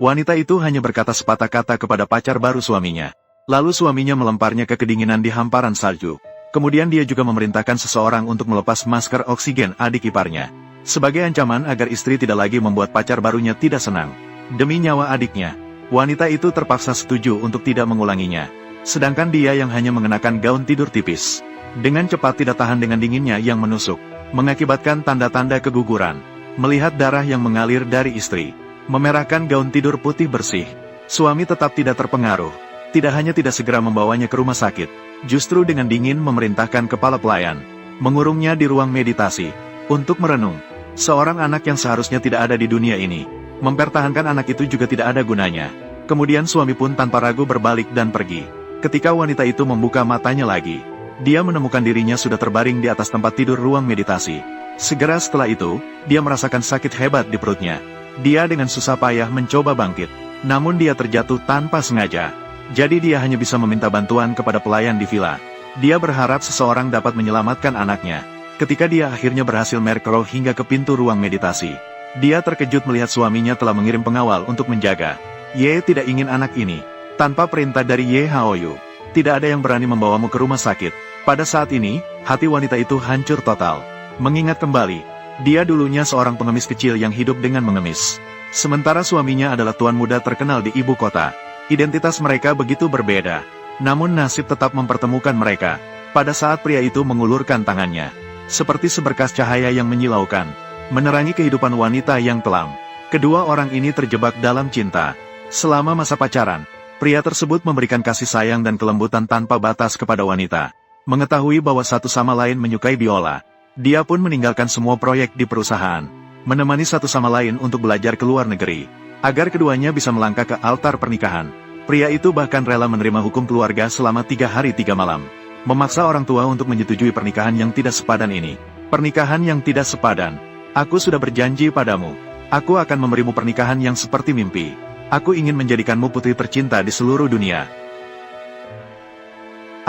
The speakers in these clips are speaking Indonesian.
Wanita itu hanya berkata sepatah kata kepada pacar baru suaminya. Lalu suaminya melemparnya ke kedinginan di hamparan salju. Kemudian dia juga memerintahkan seseorang untuk melepas masker oksigen adik iparnya. Sebagai ancaman agar istri tidak lagi membuat pacar barunya tidak senang. Demi nyawa adiknya, wanita itu terpaksa setuju untuk tidak mengulanginya. Sedangkan dia yang hanya mengenakan gaun tidur tipis. Dengan cepat tidak tahan dengan dinginnya yang menusuk, mengakibatkan tanda-tanda keguguran. Melihat darah yang mengalir dari istri, memerahkan gaun tidur putih bersih, suami tetap tidak terpengaruh. Tidak hanya tidak segera membawanya ke rumah sakit, justru dengan dingin memerintahkan kepala pelayan, mengurungnya di ruang meditasi, untuk merenung. Seorang anak yang seharusnya tidak ada di dunia ini, mempertahankan anak itu juga tidak ada gunanya. Kemudian suami pun tanpa ragu berbalik dan pergi. Ketika wanita itu membuka matanya lagi, dia menemukan dirinya sudah terbaring di atas tempat tidur ruang meditasi. Segera setelah itu, dia merasakan sakit hebat di perutnya. Dia dengan susah payah mencoba bangkit, namun dia terjatuh tanpa sengaja. Jadi dia hanya bisa meminta bantuan kepada pelayan di villa. Dia berharap seseorang dapat menyelamatkan anaknya. Ketika dia akhirnya berhasil merkrol hingga ke pintu ruang meditasi, dia terkejut melihat suaminya telah mengirim pengawal untuk menjaga. Ye tidak ingin anak ini. Tanpa perintah dari Ye Haoyu, tidak ada yang berani membawamu ke rumah sakit. Pada saat ini, hati wanita itu hancur total. Mengingat kembali, dia dulunya seorang pengemis kecil yang hidup dengan mengemis. Sementara suaminya adalah tuan muda terkenal di ibu kota. Identitas mereka begitu berbeda. Namun nasib tetap mempertemukan mereka. Pada saat pria itu mengulurkan tangannya, seperti seberkas cahaya yang menyilaukan, menerangi kehidupan wanita yang kelam. Kedua orang ini terjebak dalam cinta. Selama masa pacaran, pria tersebut memberikan kasih sayang dan kelembutan tanpa batas kepada wanita. Mengetahui bahwa satu sama lain menyukai biola, dia pun meninggalkan semua proyek di perusahaan, menemani satu sama lain untuk belajar ke luar negeri, agar keduanya bisa melangkah ke altar pernikahan. Pria itu bahkan rela menerima hukum keluarga selama 3 hari 3 malam, memaksa orang tua untuk menyetujui pernikahan yang tidak sepadan ini. Pernikahan yang tidak sepadan. Aku sudah berjanji padamu, aku akan memberimu pernikahan yang seperti mimpi. Aku ingin menjadikanmu putri tercinta di seluruh dunia.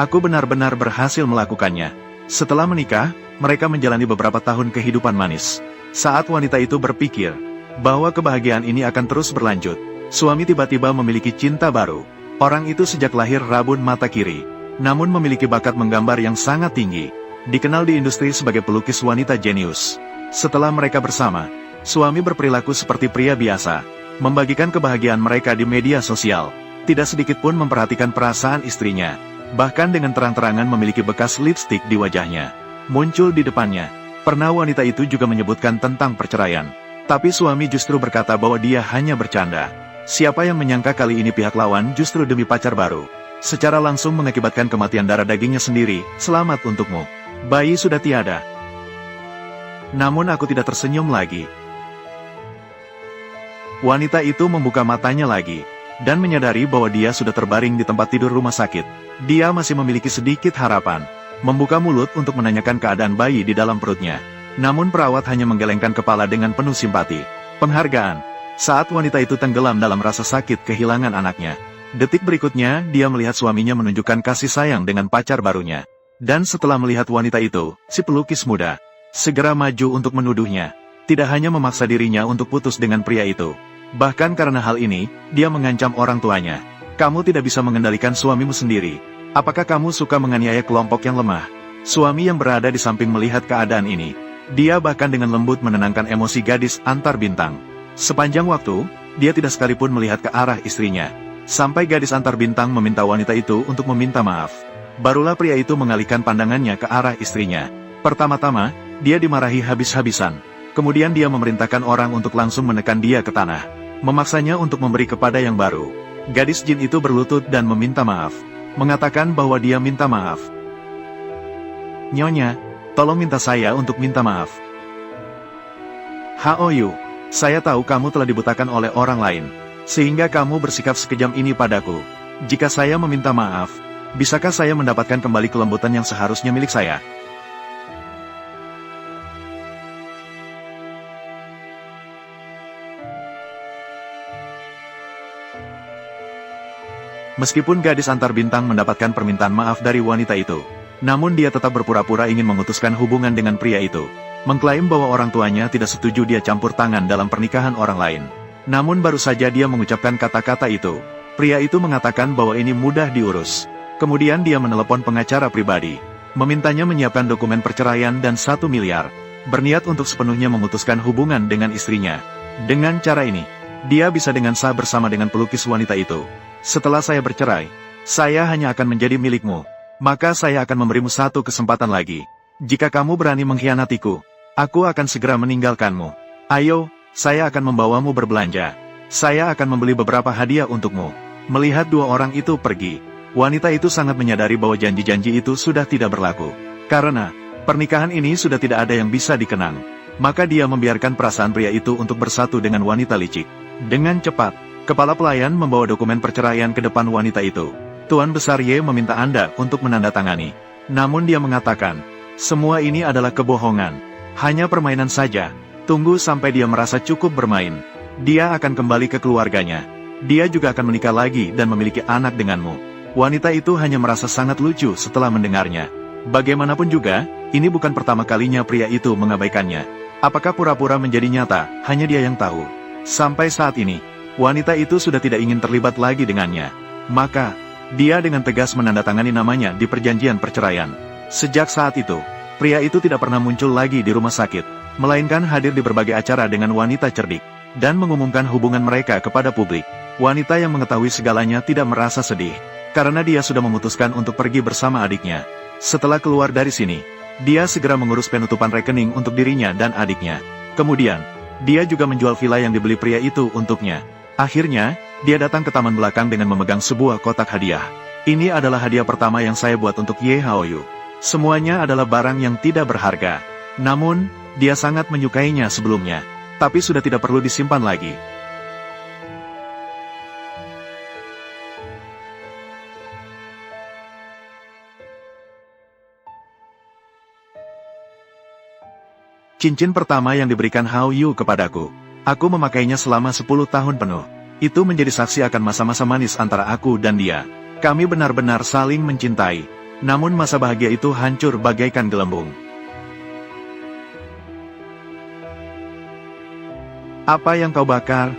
Aku benar-benar berhasil melakukannya. Setelah menikah, mereka menjalani beberapa tahun kehidupan manis. Saat wanita itu berpikir bahwa kebahagiaan ini akan terus berlanjut, suami tiba-tiba memiliki cinta baru. Orang itu sejak lahir rabun mata kiri, namun memiliki bakat menggambar yang sangat tinggi. Dikenal di industri sebagai pelukis wanita jenius. Setelah mereka bersama, suami berperilaku seperti pria biasa, membagikan kebahagiaan mereka di media sosial. Tidak sedikit pun memperhatikan perasaan istrinya, bahkan dengan terang-terangan memiliki bekas lipstik di wajahnya muncul di depannya. Pernah wanita itu juga menyebutkan tentang perceraian, tapi suami justru berkata bahwa dia hanya bercanda. Siapa yang menyangka kali ini pihak lawan justru demi pacar baru, secara langsung mengakibatkan kematian darah dagingnya sendiri. Selamat untukmu, bayi sudah tiada. Namun aku tidak tersenyum lagi. Wanita itu membuka matanya lagi, dan menyadari bahwa dia sudah terbaring di tempat tidur rumah sakit. Dia masih memiliki sedikit harapan. Membuka mulut untuk menanyakan keadaan bayi di dalam perutnya. Namun perawat hanya menggelengkan kepala dengan penuh simpati. Penghargaan. Saat wanita itu tenggelam dalam rasa sakit kehilangan anaknya, detik berikutnya dia melihat suaminya menunjukkan kasih sayang dengan pacar barunya. Dan setelah melihat wanita itu, si pelukis muda segera maju untuk menuduhnya. Tidak hanya memaksa dirinya untuk putus dengan pria itu, bahkan karena hal ini, dia mengancam orang tuanya. Kamu tidak bisa mengendalikan suamimu sendiri. Apakah kamu suka menganiaya kelompok yang lemah? Suami yang berada di samping melihat keadaan ini. Dia bahkan dengan lembut menenangkan emosi gadis antar bintang. Sepanjang waktu, dia tidak sekalipun melihat ke arah istrinya. Sampai gadis antar bintang meminta wanita itu untuk meminta maaf. Barulah pria itu mengalihkan pandangannya ke arah istrinya. Pertama-tama, dia dimarahi habis-habisan. Kemudian dia memerintahkan orang untuk langsung menekan dia ke tanah, memaksanya untuk memberi kepada yang baru. Gadis jin itu berlutut dan meminta maaf, mengatakan bahwa dia minta maaf. Nyonya, tolong minta saya untuk minta maaf. Haoyu, saya tahu kamu telah dibutakan oleh orang lain, sehingga kamu bersikap sekejam ini padaku. Jika saya meminta maaf, bisakah saya mendapatkan kembali kelembutan yang seharusnya milik saya? Meskipun gadis antar bintang mendapatkan permintaan maaf dari wanita itu, namun dia tetap berpura-pura ingin memutuskan hubungan dengan pria itu, mengklaim bahwa orang tuanya tidak setuju dia campur tangan dalam pernikahan orang lain. Namun baru saja dia mengucapkan kata-kata itu, pria itu mengatakan bahwa ini mudah diurus. Kemudian dia menelepon pengacara pribadi, memintanya menyiapkan dokumen perceraian dan 1 miliar, berniat untuk sepenuhnya memutuskan hubungan dengan istrinya. Dengan cara ini, dia bisa dengan sah bersama dengan pelukis wanita itu. Setelah saya bercerai, saya hanya akan menjadi milikmu. Maka saya akan memberimu satu kesempatan lagi. Jika kamu berani mengkhianatiku, aku akan segera meninggalkanmu. Ayo, saya akan membawamu berbelanja. Saya akan membeli beberapa hadiah untukmu. Melihat dua orang itu pergi, wanita itu sangat menyadari bahwa janji-janji itu sudah tidak berlaku. Karena pernikahan ini sudah tidak ada yang bisa dikenang. Maka dia membiarkan perasaan pria itu untuk bersatu dengan wanita licik. Dengan cepat, kepala pelayan membawa dokumen perceraian ke depan wanita itu. Tuan Besar Ye meminta Anda untuk menandatangani. Namun dia mengatakan, semua ini adalah kebohongan. Hanya permainan saja. Tunggu sampai dia merasa cukup bermain. Dia akan kembali ke keluarganya. Dia juga akan menikah lagi dan memiliki anak denganmu. Wanita itu hanya merasa sangat lucu setelah mendengarnya. Bagaimanapun juga, ini bukan pertama kalinya pria itu mengabaikannya. Apakah pura-pura menjadi nyata, hanya dia yang tahu. Sampai saat ini, wanita itu sudah tidak ingin terlibat lagi dengannya. Maka, dia dengan tegas menandatangani namanya di perjanjian perceraian. Sejak saat itu, pria itu tidak pernah muncul lagi di rumah sakit, melainkan hadir di berbagai acara dengan wanita cerdik, dan mengumumkan hubungan mereka kepada publik. Wanita yang mengetahui segalanya tidak merasa sedih, karena dia sudah memutuskan untuk pergi bersama adiknya. Setelah keluar dari sini, dia segera mengurus penutupan rekening untuk dirinya dan adiknya. Kemudian, dia juga menjual villa yang dibeli pria itu untuknya. Akhirnya, dia datang ke taman belakang dengan memegang sebuah kotak hadiah. Ini adalah hadiah pertama yang saya buat untuk Ye Haoyu. Semuanya adalah barang yang tidak berharga. Namun, dia sangat menyukainya sebelumnya. Tapi sudah tidak perlu disimpan lagi. Cincin pertama yang diberikan Haoyu kepadaku. Aku memakainya selama 10 tahun penuh. Itu menjadi saksi akan masa-masa manis antara aku dan dia. Kami benar-benar saling mencintai. Namun masa bahagia itu hancur bagaikan gelembung. Apa yang kau bakar?